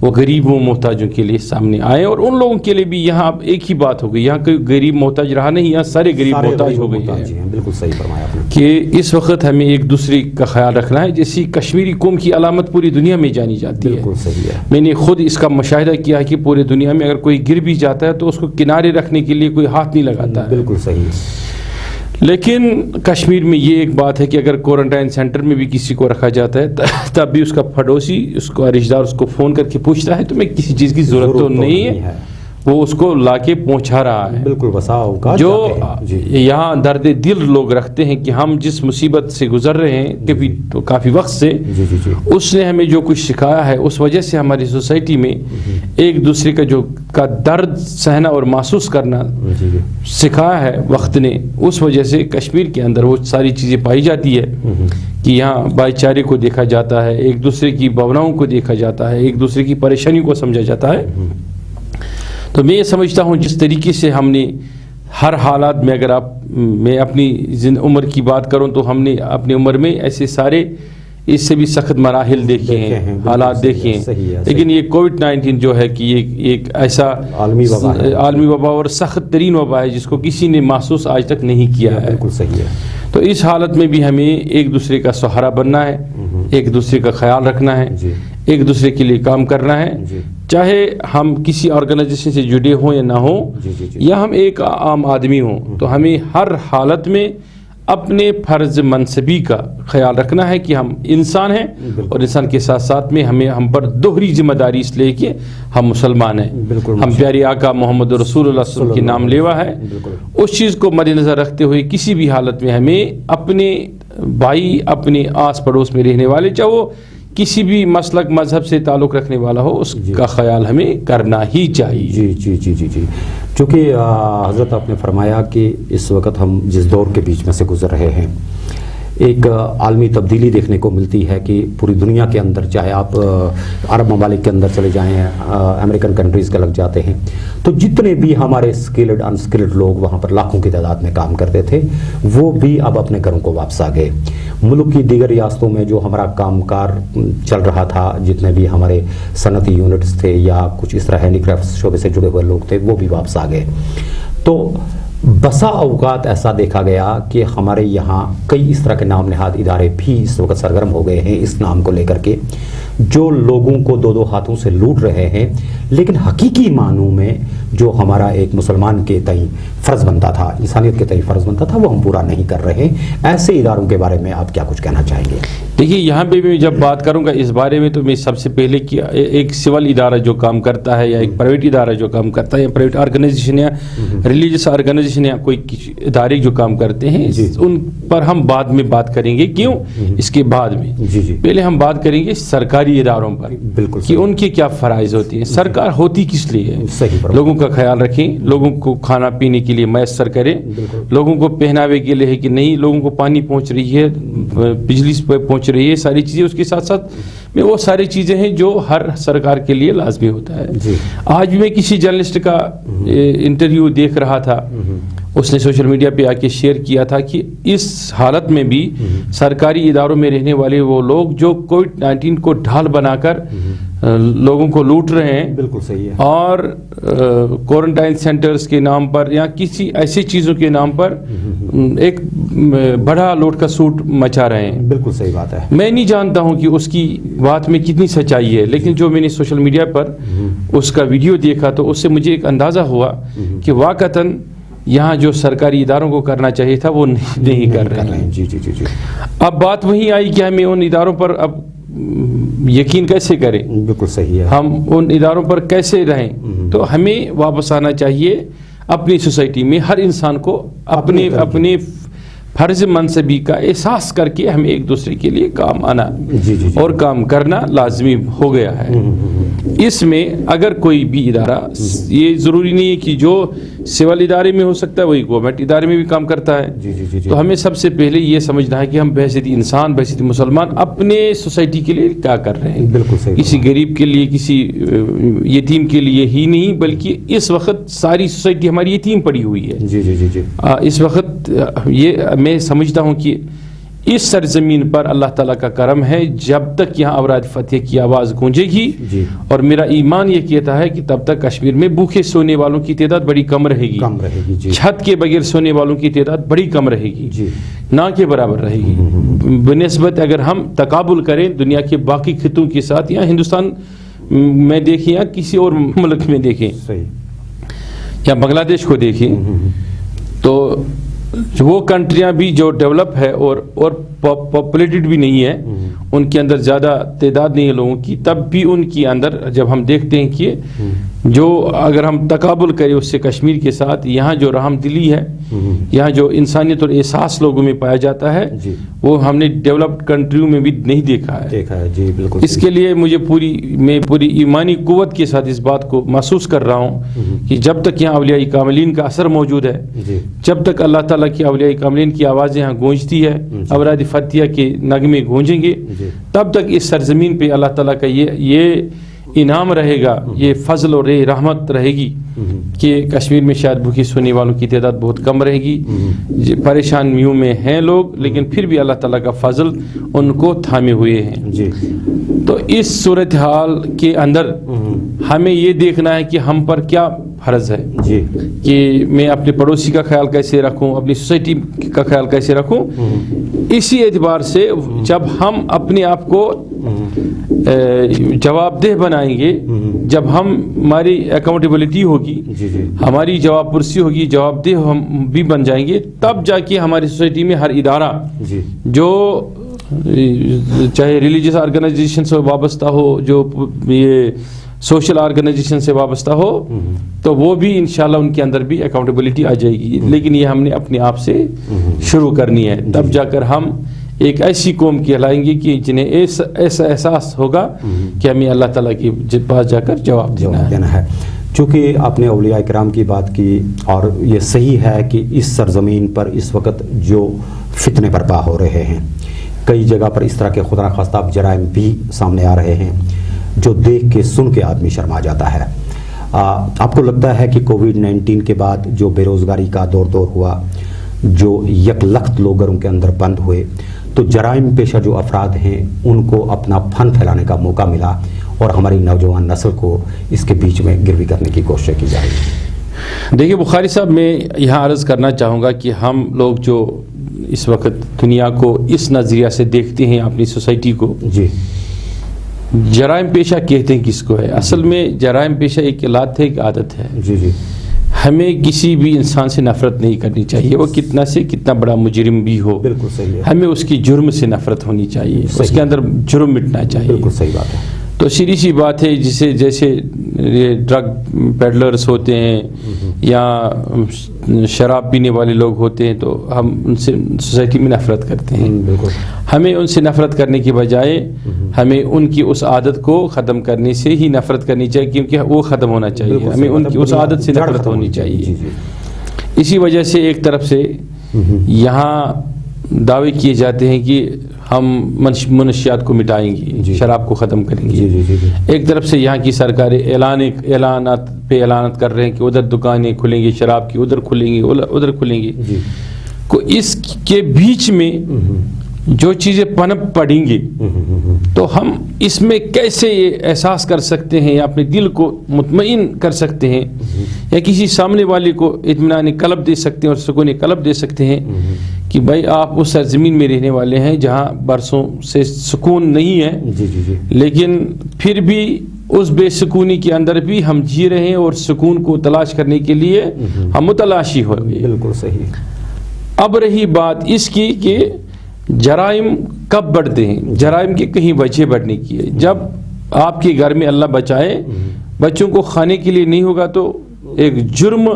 وہ غریبوں محتاجوں کے لیے سامنے آئیں، اور ان لوگوں کے لیے بھی یہاں اب ایک ہی بات ہو گئی، یہاں کوئی غریب محتاج رہا نہیں، یہاں سارے غریب محتاج ہو گئے ہیں۔ بالکل صحیح فرمایا آپ نے کہ اس وقت ہمیں ایک دوسرے کا خیال رکھنا ہے، جیسی کشمیری قوم کی علامت پوری دنیا میں جانی جاتی ہے۔ بالکل صحیح ہے۔ میں نے خود اس کا مشاہدہ کیا ہے کہ پوری دنیا میں اگر کوئی گر بھی جاتا ہے تو اس کو کنارے رکھنے کے لیے کوئی ہاتھ نہیں لگاتا ہے۔ بالکل صحیح۔ لیکن کشمیر میں یہ ایک بات ہے کہ اگر کوارنٹائن سینٹر میں بھی کسی کو رکھا جاتا ہے تب بھی اس کا پڑوسی، اس کا رشتہ دار اس کو فون کر کے پوچھتا ہے تمہیں کسی چیز کی ضرورت تو نہیں ہے، وہ اس کو لا کے پہنچا رہا ہے۔ بالکل بسا اوقات جو یہاں درد دل لوگ رکھتے ہیں کہ ہم جس مصیبت سے گزر رہے ہیں کافی وقت سے، اس نے ہمیں جو کچھ سکھایا ہے، اس وجہ سے ہماری سوسائٹی میں ایک دوسرے کا درد سہنا اور محسوس کرنا سکھایا ہے وقت نے، اس وجہ سے کشمیر کے اندر وہ ساری چیزیں پائی جاتی ہے کہ یہاں بھائی چارے کو دیکھا جاتا ہے، ایک دوسرے کی بھوناؤں کو دیکھا جاتا ہے، ایک دوسرے کی پریشانیوں کو سمجھا جاتا ہے۔ تو میں یہ سمجھتا ہوں جس طریقے سے ہم نے ہر حالات میں، اگر میں اپنی عمر کی بات کروں تو ہم نے اپنی عمر میں ایسے سارے اس سے بھی سخت مراحل دیکھے ہیں، حالات دیکھے ہیں، لیکن یہ کووڈ-19 جو ہے کہ یہ ایک ایسا عالمی وبا اور سخت ترین وبا ہے جس کو کسی نے محسوس آج تک نہیں کیا ہے۔ بالکل صحیح ہے۔ تو اس حالت میں بھی ہمیں ایک دوسرے کا سہارا بننا ہے، ایک دوسرے کا خیال رکھنا ہے، ایک دوسرے کے لیے کام کرنا ہے، چاہے ہم کسی آرگنائزیشن سے جڑے ہوں یا نہ ہوں، یا ہم ایک عام آدمی ہوں، تو ہمیں ہر حالت میں اپنے فرض منصبی کا خیال رکھنا ہے کہ ہم انسان ہیں، اور انسان کے ساتھ ساتھ میں ہم پر دوہری ذمہ داری اس لیے کہ ہم مسلمان ہیں، ہم پیارے آقا محمد رسول اللہ صلی اللہ علیہ وسلم کی نام لیوا ہے۔ اس چیز کو مد نظر رکھتے ہوئے کسی بھی حالت میں ہمیں اپنے بھائی، اپنے آس پڑوس میں رہنے والے، چاہے وہ کسی بھی مسلک مذہب سے تعلق رکھنے والا ہو، اس کا خیال ہمیں کرنا ہی چاہیے۔ جی جی جی جی جی چونکہ حضرت آپ نے فرمایا کہ اس وقت ہم جس دور کے بیچ میں سے گزر رہے ہیں، ایک عالمی تبدیلی دیکھنے کو ملتی ہے کہ پوری دنیا کے اندر، چاہے آپ عرب ممالک کے اندر چلے جائیں، امریکن کنٹریز کے لگ جاتے ہیں، تو جتنے بھی ہمارے اسکلڈ انسکلڈ لوگ وہاں پر لاکھوں کی تعداد میں کام کرتے تھے، وہ بھی اب اپنے گھروں کو واپس آ گئے۔ ملک کی دیگر ریاستوں میں جو ہمارا کام کار چل رہا تھا، جتنے بھی ہمارے صنعتی یونٹس تھے یا کچھ اس طرح ہینڈی کرافٹس شعبے سے جڑے ہوئے لوگ تھے، وہ بھی واپس آ گئے۔ تو بسا اوقات ایسا دیکھا گیا کہ ہمارے یہاں کئی اس طرح کے نام نہاد ادارے بھی اس وقت سرگرم ہو گئے ہیں اس نام کو لے کر کے، جو لوگوں کو دو دو ہاتھوں سے لوٹ رہے ہیں، لیکن حقیقی معنوں میں جو ہمارا ایک مسلمان کے تئیں فرض بنتا تھا، انسانیت کے تئیں فرض بنتا تھا، وہ ہم پورا نہیں کر رہے ہیں۔ ایسے اداروں کے بارے میں آپ کیا کچھ کہنا چاہیں گے؟ دیکھیے، یہاں پہ میں جب بات کروں گا اس بارے میں تو میں سب سے پہلے کہ ایک سول ادارہ جو کام کرتا ہے، یا ایک پرائیویٹ ادارہ جو کام کرتا ہے، یا پرائیویٹ آرگنائزیشن یا ریلیجس آرگنائزیشن یا کوئی ادارے جو کام کرتے ہیں، ان پر ہم بعد میں بات کریں گے۔ کیوں؟ اس کے بعد میں پہلے ہم بات کریں گے سرکاری اداروں پر، بالکل کہ ان کے کیا فرائض ہوتی ہیں۔ سرکار ہوتی کس لیے ہے؟ لوگوں کا خیال رکھیں، لوگوں کو کھانا پینے کے لیے میسر کریں، لوگوں کو پہناوے کے لیے ہے کہ نہیں، لوگوں کو پانی پہنچ رہی ہے، بجلی پہنچ رہی ہے، ساری چیزیں۔ اس کے ساتھ ساتھ میں وہ ساری چیزیں ہیں جو ہر سرکار کے لیے لازمی ہوتا ہے۔ آج میں کسی جرنلسٹ کا انٹرویو دیکھ رہا تھا، اس نے سوشل میڈیا پہ آ کے شیئر کیا تھا کہ اس حالت میں بھی سرکاری اداروں میں رہنے والے وہ لوگ جو کووڈ-19 کو ڈھال بنا کر لوگوں کو لوٹ رہے ہیں، بالکل صحیح ہے، اور کوارنٹائن سینٹرز کے نام پر یا کسی ایسی چیزوں کے نام پر ایک بڑا لوٹ کا سوٹ مچا رہے ہیں۔ بالکل صحیح بات ہے۔ میں نہیں جانتا ہوں کہ اس کی بات میں کتنی سچائی ہے، لیکن جو میں نے سوشل میڈیا پر اس کا ویڈیو دیکھا تو اس سے مجھے ایک اندازہ ہوا کہ واقعتاً یہاں جو سرکاری اداروں کو کرنا چاہیے تھا وہ نہیں کر رہے ہیں۔ جی جی جی جی اب بات وہیں آئی کہ ہمیں ان اداروں پر اب یقین کیسے کریں؟ بالکل صحیح ہے، ہم ان اداروں پر کیسے رہیں؟ تو ہمیں واپس آنا چاہیے اپنی سوسائٹی میں، ہر انسان کو اپنے فرض منصبی کا احساس کر کے ہمیں ایک دوسرے کے لیے کام آنا اور کام کرنا لازمی ہو گیا ہے۔ اس میں اگر کوئی بھی ادارہ، یہ ضروری نہیں ہے کہ جو سول ادارے میں ہو سکتا ہے وہی گورنمنٹ ادارے میں بھی کام کرتا ہے، تو ہمیں سب سے پہلے یہ سمجھنا ہے کہ ہم بحیثیت انسان، بحیثیت مسلمان اپنے سوسائٹی کے لیے کیا کر رہے ہیں۔ بالکل صحیح، کسی غریب کے لیے، کسی یتیم کے لیے ہی نہیں، بلکہ اس وقت ساری سوسائٹی ہماری یتیم پڑی ہوئی ہے۔ جی جی جی جی اس وقت یہ میں سمجھتا ہوں کہ اس سرزمین پر اللہ تعالیٰ کا کرم ہے، جب تک یہاں اوراد فتح کی آواز گونجے گی جی، اور میرا ایمان یہ کہتا ہے کہ تب تک کشمیر میں بھوکے سونے والوں کی تعداد بڑی کم رہے گی، جی، چھت کے بغیر سونے والوں کی تعداد بڑی کم رہے گی، جی، نہ کے برابر رہے گی بنسبت اگر ہم تقابل کریں دنیا کے باقی خطوں کے ساتھ، یا ہندوستان میں دیکھیں یا کسی اور ملک میں دیکھیں، صحیح، یا بنگلہ دیش کو دیکھیں، تو وہ کنٹریاں بھی جو ڈیولپ ہے اور پاپولیٹڈ بھی نہیں ہے، ان کے اندر زیادہ تعداد نہیں ہے لوگوں کی، تب بھی ان کے اندر جب ہم دیکھتے ہیں کہ جو اگر ہم تقابل کریں اس سے کشمیر کے ساتھ، یہاں جو رحم دلی ہے، یہاں جو انسانیت اور احساس لوگوں میں پایا جاتا ہے، وہ ہم نے ڈیولپڈ کنٹریوں میں بھی نہیں دیکھا ہے، جی بالکل۔ اس کے لیے مجھے میں پوری ایمانی قوت کے ساتھ اس بات کو محسوس کر رہا ہوں کہ جب تک یہاں اولیاء کاملین کا اثر موجود ہے، جب تک اللہ تعالیٰ کی اولیاء کاملین کی آوازیں یہاں گونجتی ہے، اوراد فتح کے نغمے گونجیں گے، تب تک اس سرزمین پہ اللہ تعالیٰ کا یہ انعام رہے گا، یہ فضل اور یہ رحمت رہے گی کہ کشمیر میں شاید بھوکی سونے والوں کی تعداد بہت کم رہے گی، پریشانیوں میں ہیں لوگ، لیکن پھر بھی اللہ تعالیٰ کا فضل ان کو تھامے ہوئے ہیں۔ تو اس صورتحال کے اندر ہمیں یہ دیکھنا ہے کہ ہم پر کیا فرض ہے، کہ میں اپنے پڑوسی کا خیال کیسے رکھوں، اپنی سوسائٹی کا خیال کیسے رکھوں۔ اسی اعتبار سے جب ہم اپنے آپ کو جواب دہ بنائیں گے، جب ہماری اکاؤنٹیبلٹی ہوگی، ہماری جواب پرسی ہوگی، جواب دہ ہم بھی بن جائیں گے، تب جا کے ہماری سوسائٹی میں ہر ادارہ جو چاہے ریلیجیس آرگنائزیشن سے وابستہ ہو، جو یہ سوشل آرگنائزیشن سے وابستہ ہو، تو وہ بھی انشاءاللہ ان کے اندر بھی اکاؤنٹیبلٹی آ جائے گی، لیکن یہ ہم نے اپنے آپ سے شروع کرنی ہے، تب جا کر ہم ایک ایسی قوم کہلائیں گے کہ جنہیں ایسا احساس ہوگا کہ ہمیں اللہ تعالیٰ کے پاس جا کر جواب دینا ہے۔ چونکہ آپ نے اولیاء کرام کی بات کی، اور یہ صحیح ہے کہ اس سرزمین پر اس وقت جو فتنے برپا ہو رہے ہیں، کئی جگہ پر اس طرح کے خدا نخواستہ جرائم بھی سامنے آ رہے ہیں جو دیکھ کے سن کے آدمی شرما جاتا ہے۔ آپ کو لگتا ہے کہ کووڈ-19 کے بعد جو بے روزگاری کا دور ہوا، جو یک لخت لوگ گھروں کے اندر بند ہوئے، تو جرائم پیشہ جو افراد ہیں ان کو اپنا فن پھیلانے کا موقع ملا، اور ہماری نوجوان نسل کو اس کے بیچ میں گروی کرنے کی کوشش کی جا رہی ہے۔ دیکھیے بخاری صاحب، میں یہاں عرض کرنا چاہوں گا کہ ہم لوگ جو اس وقت دنیا کو اس نظریہ سے دیکھتے ہیں، اپنی سوسائٹی کو، جرائم پیشہ کہتے ہیں کس کو ہے؟ اصل میں جرائم پیشہ ایک لات ہے، ایک عادت ہے۔ ہمیں کسی بھی انسان سے نفرت نہیں کرنی چاہیے، وہ کتنا سے کتنا بڑا مجرم بھی ہو، بالکل صحیح ہے، ہمیں اس کی جرم سے نفرت ہونی چاہیے، اس کے اندر جرم مٹنا چاہیے، بالکل صحیح بات ہے۔ تو سیدھی سی بات ہے، جیسے ڈرگ پیڈلرز ہوتے ہیں یا شراب پینے والے لوگ ہوتے ہیں، تو ہم ان سے سوسائٹی میں نفرت کرتے ہیں۔ ہمیں ان سے نفرت کرنے کی بجائے ہمیں ان کی اس عادت کو ختم کرنے سے ہی نفرت کرنی چاہیے، کیونکہ وہ ختم ہونا چاہیے، ہمیں ان کی اس عادت سے نفرت ہونی چاہیے۔ اسی وجہ سے ایک طرف سے یہاں دعوے کیے جاتے ہیں کہ ہم منشیات کو مٹائیں گے، شراب کو ختم کریں گے، ایک طرف سے یہاں کی سرکاریں اعلانات پہ اعلانات کر رہے ہیں کہ ادھر دکانیں کھلیں گی شراب کی، ادھر کھلیں گی، ادھر کھلیں گی۔ کو اس کے بیچ میں جو چیزیں پنپ پڑیں گی، تو ہم اس میں کیسے یہ احساس کر سکتے ہیں، یا اپنے دل کو مطمئن کر سکتے ہیں، یا کسی سامنے والے کو اطمینان قلب دے سکتے ہیں اور سکون قلب دے سکتے ہیں کہ بھائی آپ اس سرزمین میں رہنے والے ہیں جہاں برسوں سے سکون نہیں ہے، لیکن پھر بھی اس بے سکونی کے اندر بھی ہم جی رہے ہیں، اور سکون کو تلاش کرنے کے لیے ہم متلاشی ہو گئے۔ بالکل صحیح۔ اب رہی بات اس کی کہ جرائم کب بڑھتے ہیں، جرائم کی کہیں وجہ بڑھنے کی ہے۔ جب آپ کے گھر میں اللہ بچائے بچوں کو کھانے کے لیے نہیں ہوگا، تو ایک جرم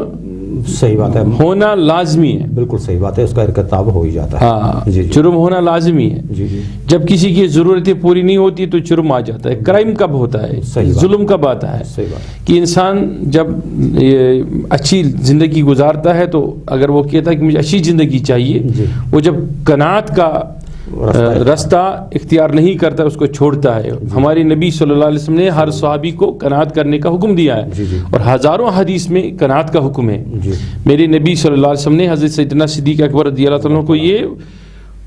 صحیح بات ہے ہونا لازمی ہے، بالکل صحیح بات ہے، اس کا ارتکاب ہو ہی جاتا ہے۔ ہاں، جرم ہونا لازمی ہے۔ جب کسی کی ضرورتیں پوری نہیں ہوتی تو جرم آ جاتا ہے۔ کرائم کب ہوتا ہے، ظلم کب آتا ہے، کہ انسان جب اچھی زندگی گزارتا ہے تو اگر وہ کہتا ہے کہ مجھے اچھی زندگی چاہیے، وہ جب قناعت کا راستہ اختیار نہیں کرتا، اس کو چھوڑتا ہے۔ ہمارے نبی صلی اللہ علیہ وسلم نے ہر صحابی کو قناعت کرنے کا حکم دیا ہے، اور ہزاروں حدیث میں قناعت کا حکم ہے۔ میرے نبی صلی اللہ علیہ وسلم نے حضرت سیدنا صدیق اکبر رضی اللہ عنہ کو یہ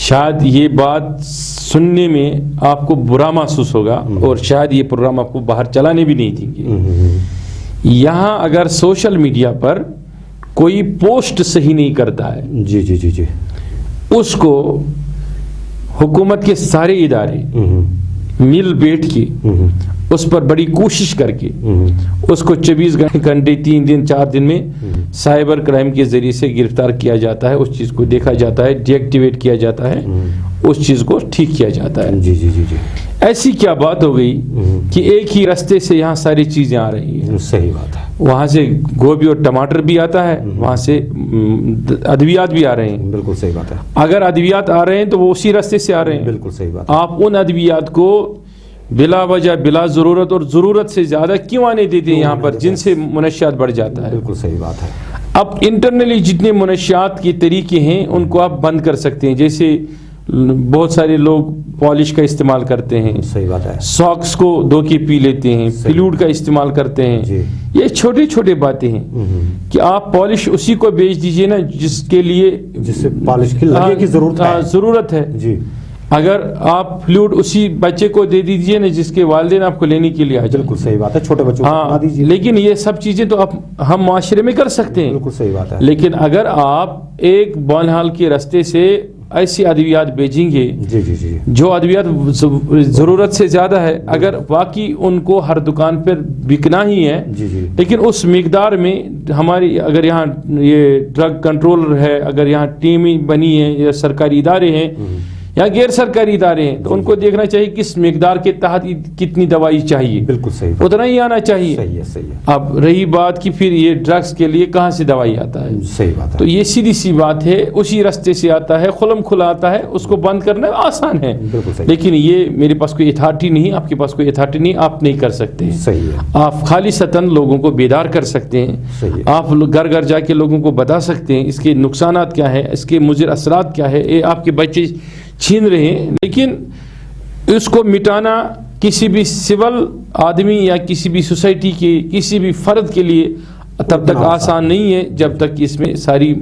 شاید یہ بات سننے میں آپ کو برا محسوس ہوگا اور شاید یہ پروگرام آپ کو باہر چلانے بھی نہیں دیں گے. یہاں اگر سوشل میڈیا پر کوئی پوسٹ صحیح نہیں کرتا ہے جی جی جی جی اس کو حکومت کے سارے ادارے مل بیٹھ کے اس پر بڑی کوشش کر کے اس کو 24 گھنٹے 3 دن 4 دن میں سائبر کرائم کے ذریعے سے گرفتار کیا جاتا ہے, اس چیز کو دیکھا جاتا ہے, ڈی ایکٹیویٹ کیا جاتا ہے, اس چیز کو ٹھیک کیا جاتا ہے. جی جی جی جی ایسی کیا بات ہو گئی کہ ایک ہی رستے سے یہاں ساری چیزیں آ رہی ہیں. صحیح بات ہے. وہاں سے گوبھی اور ٹماٹر بھی آتا ہے, وہاں سے ادویات بھی آ رہے ہیں. بالکل صحیح بات ہے. اگر ادویات آ رہے ہیں تو وہ اسی رستے سے آ رہے ہیں. بالکل صحیح بات. آپ ان ادویات کو بلا وجہ بلا ضرورت اور ضرورت سے زیادہ کیوں آنے دیتے ہیں یہاں پر, جن سے منشیات بڑھ جاتا ہے. بالکل صحیح بات ہے. اب انٹرنلی جتنے منشیات کے طریقے ہیں ان کو آپ بند کر سکتے ہیں. جیسے بہت سارے لوگ پالش کا استعمال کرتے ہیں, صحیح بات ہے, ساکس کو دھو کے پی لیتے ہیں, فلوڈ کا استعمال کرتے ہیں. یہ چھوٹی چھوٹی باتیں ہیں کہ آپ پالش اسی کو بیچ دیجئے نا جس کے لیے جس سے پالش کی لگے کی ضرورت ہے. جی. اگر آپ فلوڈ اسی بچے کو دے دیجئے نا جس کے والدین آپ کو لینے کے لیے آ جائیں. بالکل صحیح بات ہے. چھوٹے بچوں کو بنا دیجئے. لیکن یہ سب چیزیں تو ہم معاشرے میں کر سکتے ہیں. بالکل صحیح بات ہے. لیکن اگر آپ ایک بہرحال کے راستے سے ایسی ادویات بیچیں گے جی جی جی جو ادویات ضرورت سے زیادہ ہے, اگر واقعی ان کو ہر دکان پر بکنا ہی ہے, جی جی, لیکن اس مقدار میں ہماری اگر یہاں یہ ڈرگ کنٹرولر ہے, اگر یہاں ٹیمیں بنی ہیں یا سرکاری ادارے ہیں یا غیر سرکاری ادارے ہیں, تو ان کو دیکھنا چاہیے کس مقدار کے تحت کتنی دوائی چاہیے. بالکل صحیح, اتنا ہی آنا چاہیے. صحیح ہے, صحیح ہے. اب رہی بات کہ پھر یہ ڈرگس کے لیے کہاں سے دوائی آتا ہے, صحیح بات ہے. تو یہ سیدھی سی بات ہے, اسی راستے سے آتا ہے, خلم کھلا آتا ہے, اس کو بند کرنا آسان ہے. بالکل صحیح. لیکن یہ میرے پاس کوئی اتھارٹی نہیں, آپ کے پاس کوئی اتھارٹی نہیں, آپ نہیں کر سکتے. صحیح ہے. آپ خالصتاً لوگوں کو بیدار کر سکتے ہیں. صحیح. آپ گھر گھر جا کے لوگوں کو بتا سکتے ہیں اس کے نقصانات کیا ہے, اس کے مضر اثرات کیا ہے. یہ آپ کے بچے چھین رہے ہیں, لیکن اس کو مٹانا کسی بھی سول آدمی یا کسی بھی سوسائٹی کے کسی بھی فرد کے لیے تب تک آسان نہیں ہے جب تک اس میں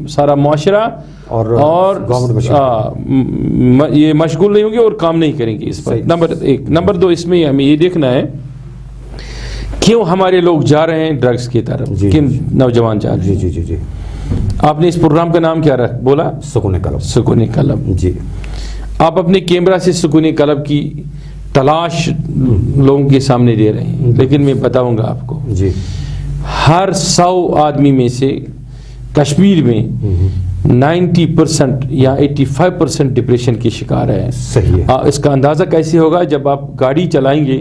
سارا معاشرہ اور یہ مشغول نہیں ہوں گے اور کام نہیں کریں گے اس پر. نمبر 1. نمبر 2, اس میں ہمیں یہ دیکھنا ہے کیوں ہمارے لوگ جا رہے ہیں ڈرگس کی طرف, کن نوجوان جا رہے ہیں. جی جی جی. آپ نے اس پروگرام کا نام کیا بولا؟ سکون قلب. سکون قلب. جی. آپ اپنے کیمرہ سے سکون قلب کی تلاش لوگوں کے سامنے دے رہے ہیں, لیکن میں بتاؤں گا آپ کو, جی, ہر 100 آدمی میں سے کشمیر میں 90% یا 85% ڈپریشن کی شکار ہے. صحیح ہے. اس کا اندازہ کیسے ہوگا؟ جب آپ گاڑی چلائیں گے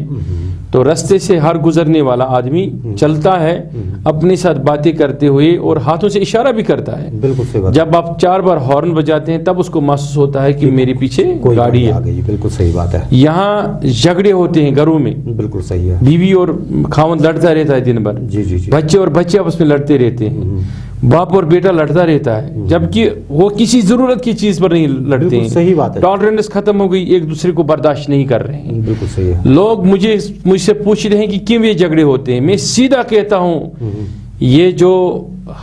تو رستے سے ہر گزرنے والا آدمی چلتا ہے اپنے ساتھ باتیں کرتے ہوئے اور ہاتھوں سے اشارہ بھی کرتا ہے. بالکل صحیح بات. جب آپ 4 بار ہارن بجاتے ہیں تب اس کو محسوس ہوتا ہے کہ میرے پیچھے گاڑی ہے. بالکل صحیح بات ہے. یہاں جھگڑے ہوتے ہیں گھروں میں. بالکل صحیح ہے. بیوی اور خاوند لڑتا رہتا ہے دن بھر. جی جی جی. بچے اور بچے آپس میں لڑتے رہتے ہیں. باپ اور بیٹا لڑتا رہتا ہے, جبکہ وہ کسی ضرورت کی چیز پر نہیں لڑتے ہیں. صحیح بات ہے. ٹالرنس ختم ہو گئی, ایک دوسرے کو برداشت نہیں کر رہے ہیں. بالکل صحیح ہے. لوگ مجھ سے پوچھ رہے ہیں کہ کیوں یہ جھگڑے ہوتے ہیں. میں سیدھا کہتا ہوں یہ جو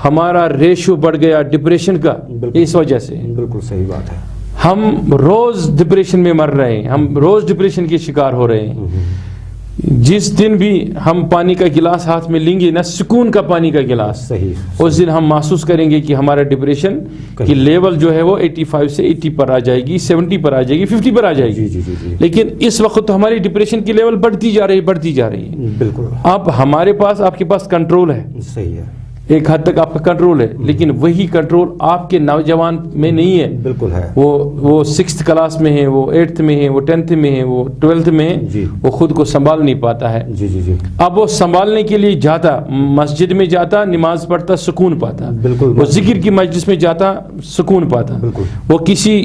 ہمارا ریشو بڑھ گیا ڈپریشن کا, اس وجہ سے. بالکل صحیح بات ہے. ہم روز ڈپریشن میں مر رہے ہیں, ہم روز ڈپریشن کے شکار ہو رہے ہیں. جس دن بھی ہم پانی کا گلاس ہاتھ میں لیں گے نا, سکون کا پانی کا گلاس, صحیح, اس دن ہم محسوس کریں گے کہ ہمارا ڈپریشن کی لیول جو ہے وہ 85 سے 80 پر آ جائے گی, 70 پر آ جائے گی, 50 پر آ جائے گی. لیکن اس وقت تو ہماری ڈپریشن کی لیول بڑھتی جا رہی ہے. بالکل. اب ہمارے پاس, آپ کے پاس کنٹرول ہے. صحیح ہے. ایک حد تک آپ کا کنٹرول ہے, لیکن وہی کنٹرول آپ کے نوجوان میں نہیں ہے. بالکل ہے. وہ 6th کلاس میں ہے, وہ 8th میں ہے, وہ 10th میں ہے, وہ 12th میں ہے. جی. وہ خود کو سنبھال نہیں پاتا ہے. جی جی جی. اب وہ سنبھالنے کے لیے جاتا, مسجد میں جاتا, نماز پڑھتا, سکون پاتا. بالکل. وہ ذکر کی مجلس میں جاتا, سکون پاتا. بالکل. وہ کسی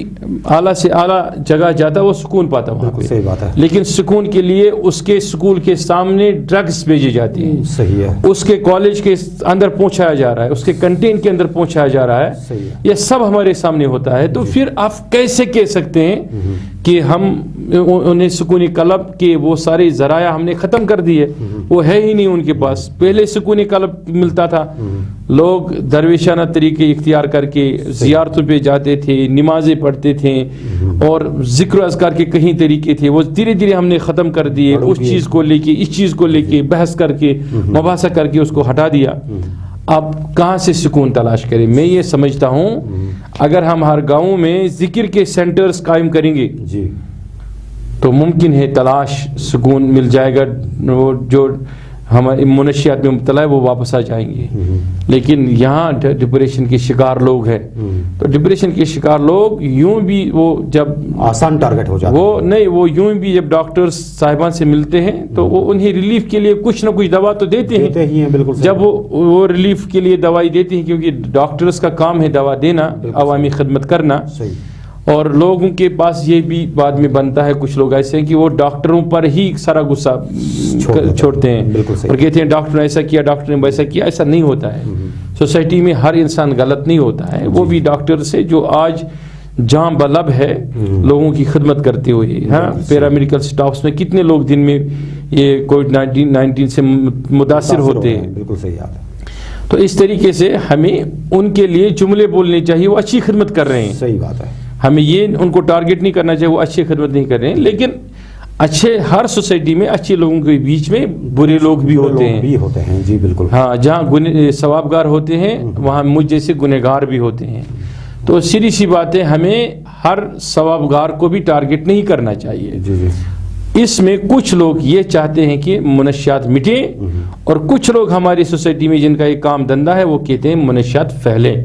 اعلیٰ سے اعلیٰ جگہ جاتا, وہ سکون پاتا وہاں پہ. صحیح بات ہے. لیکن سکون کے لیے اس کے اسکول کے سامنے ڈرگس بھیجی جاتی ہیں. صحیح ہے. اس کے کالج کے اندر پہنچایا جا رہا ہے, اس کے کنٹین کے اندر پہنچایا جا رہا ہے. یہ سب ہمارے سامنے ہوتا ہے. تو پھر آپ کیسے کہہ سکتے ہیں کہ ہم انہیں سکون قلب کے وہ سارے ذرائع ہم نے ختم کر دیے، وہ ہے ہی نہیں ان کے پاس. پہلے سکون قلب ملتا تھا، لوگ درویشانہ طریقے اختیار کر کے زیارتوں پہ جاتے تھے، نمازیں پڑھتے تھے، اور ذکر و اذکار کے کہیں طریقے تھے، وہ دھیرے دھیرے ہم نے ختم کر دیے. اس چیز کو لے کے اس چیز کو لے کے بحث کر کے مباحثہ کر کے اس کو ہٹا دیا. اب کہاں سے سکون تلاش کریں؟ میں یہ سمجھتا ہوں اگر ہم ہر گاؤں میں ذکر کے سینٹرز قائم کریں گے تو ممکن ہے تلاش سکون مل جائے گا. وہ جو ہمارے منشیات میں مبتلا ہے وہ واپس آ جائیں گے. لیکن یہاں ڈپریشن کے شکار لوگ ہیں، تو ڈپریشن کے شکار لوگ یوں بھی وہ جب آسان ٹارگٹ ہو جاتا ہے، وہ نہیں، وہ یوں بھی جب ڈاکٹرز صاحبان سے ملتے ہیں تو وہ انہیں ریلیف کے لیے کچھ نہ کچھ دوا تو دیتے ہیں. بالکل جب وہ ریلیف کے لیے دوائی دیتے ہیں، کیونکہ ڈاکٹرز کا کام ہے دوا دینا، عوامی خدمت کرنا. اور لوگوں کے پاس یہ بھی بعد میں بنتا ہے، کچھ لوگ ایسے ہیں کہ وہ ڈاکٹروں پر ہی سارا غصہ چھوڑتے ہیں اور کہتے ہیں ڈاکٹر نے ایسا کیا، ڈاکٹر نے ویسا کیا. ایسا نہیں ہوتا ہے. سوسائٹی میں ہر انسان غلط نہیں ہوتا ہے. وہ بھی ڈاکٹر سے جو آج جاں بلب ہے لوگوں کی خدمت کرتے ہوئے. ہاں، پیرامیڈیکل سٹافز میں کتنے لوگ دن میں یہ کووڈ-19 سے متاثر ہوتے ہیں. بالکل صحیح بات ہے. تو اس طریقے سے ہمیں ان کے لیے جملے بولنے چاہیے، وہ اچھی خدمت کر رہے ہیں. صحیح بات ہے. ہمیں یہ ان کو ٹارگٹ نہیں کرنا چاہیے وہ اچھی خدمت نہیں کر رہے ہیں. لیکن اچھے ہر سوسائٹی میں اچھے لوگوں کے بیچ میں برے لوگ بھی ہوتے ہیں. جی بالکل. ہاں، جہاں ثوابگار ہوتے ہیں وہاں مجھ جیسے گنہگار بھی ہوتے ہیں. تو سیدھی سی بات ہے، ہمیں ہر ثوابگار کو بھی ٹارگٹ نہیں کرنا چاہیے. جی. اس میں کچھ لوگ یہ چاہتے ہیں کہ منشیات مٹیں، اور کچھ لوگ ہماری سوسائٹی میں جن کا ایک کام دھندا ہے وہ کہتے ہیں منشیات پھیلیں.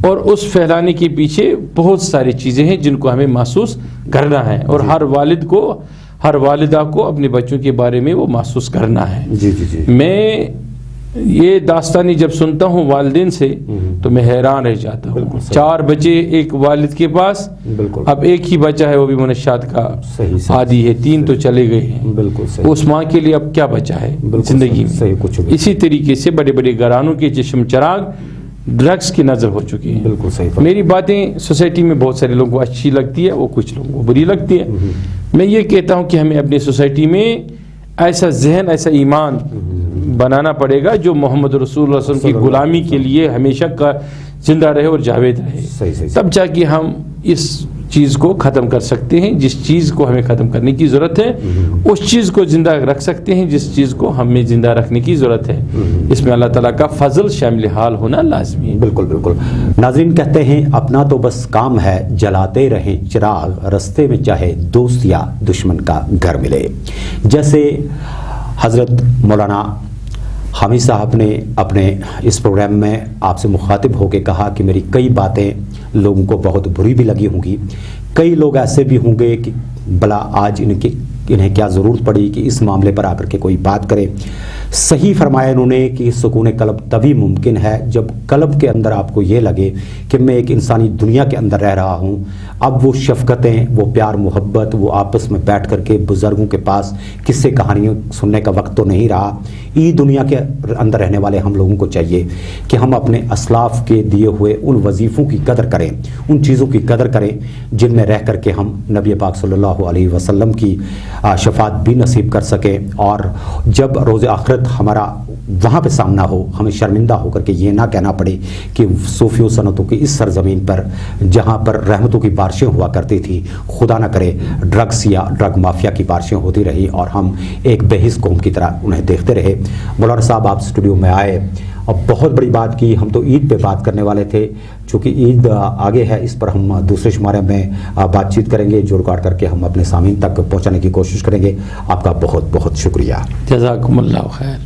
اور اس پھیلانے کے پیچھے بہت ساری چیزیں ہیں جن کو ہمیں محسوس کرنا ہے، اور ہر والد کو، ہر والدہ کو اپنے بچوں کے بارے میں وہ محسوس کرنا ہے. جی. میں یہ داستانی جب سنتا ہوں والدین سے تو میں حیران رہ جاتا ہوں. 4 بچے ایک والد کے پاس، اب ایک ہی بچہ ہے وہ بھی منشیات کا عادی ہے، 3 تو چلے گئے ہیں. بالکل. اس ماں کے لیے اب کیا بچا ہے زندگی میں؟ اسی طریقے سے بڑے بڑے گھرانوں کے چشم چراغ ڈرگس کی نظر ہو چکی ہیں. بالکل صحیح. میری باتیں سوسائٹی میں بہت سارے لوگوں کو اچھی لگتی ہے، وہ کچھ لوگوں کو بری لگتی ہے. میں یہ کہتا ہوں کہ ہمیں اپنی سوسائٹی میں ایسا ذہن، ایسا ایمان بنانا پڑے گا جو محمد رسول اللہ صلی اللہ علیہ وسلم کی غلامی کے لیے ہمیشہ کا زندہ رہے اور جاوید رہے. تب جا کے ہم اس چیز کو ختم کر سکتے ہیں. جس چیز کو ہمیں ختم کرنے کی ضرورت ہے اس چیز کو زندہ رکھ سکتے ہیں جس چیز کو ہمیں زندہ رکھنے کی ضرورت ہے. اس میں اللہ تعالیٰ کا فضل شامل حال ہونا لازمی ہے. بالکل. ناظرین کہتے ہیں اپنا تو بس کام ہے جلاتے رہیں چراغ، رستے میں چاہے دوست یا دشمن کا گھر ملے. جیسے حضرت مولانا حامد صاحب نے اپنے اس پروگرام میں آپ سے مخاطب ہو کے کہا کہ میری کئی باتیں لوگوں کو بہت بری بھی لگی ہوں گی، کئی لوگ ایسے بھی ہوں گے کہ بلا آج انہیں کیا ضرورت پڑی کہ اس معاملے پر آ کر کے کوئی بات کرے. صحیح فرمایا انہوں نے کہ سکون قلب تبھی ممکن ہے جب قلب کے اندر آپ کو یہ لگے کہ میں ایک انسانی دنیا کے اندر رہ رہا ہوں. اب وہ شفقتیں، وہ پیار محبت، وہ آپس میں بیٹھ کر کے بزرگوں کے پاس قصے کہانیوں سننے کا وقت تو نہیں رہا. دنیا کے اندر رہنے والے ہم لوگوں کو چاہیے کہ ہم اپنے اسلاف کے دیے ہوئے ان وظیفوں کی قدر کریں، ان چیزوں کی قدر کریں جن میں رہ کر کے ہم نبی پاک صلی اللہ علیہ وسلم کی شفاعت بھی نصیب کر سکیں. اور جب روز آخرت ہمارا وہاں پہ سامنا ہو، ہمیں شرمندہ ہو کر کے یہ نہ کہنا پڑے کہ صوفیوں سنتوں کی اس سرزمین پر جہاں پر رحمتوں کی بارشیں ہوا کرتی تھی، خدا نہ کرے ڈرگس یا ڈرگ مافیا کی بارشیں ہوتی رہی اور ہم ایک بے حس قوم کی طرح انہیں دیکھتے رہے. مولانا صاحب آپ اسٹوڈیو میں آئے اور بہت بڑی بات کی. ہم تو عید پہ بات کرنے والے تھے، چونکہ عید آگے ہے، اس پر ہم دوسرے شمارے میں بات چیت کریں گے جو ریکارڈ کر کے ہم اپنے سامعین تک پہنچانے کی کوشش کریں گے. آپ کا بہت بہت شکریہ. جزاکم اللہ خیر.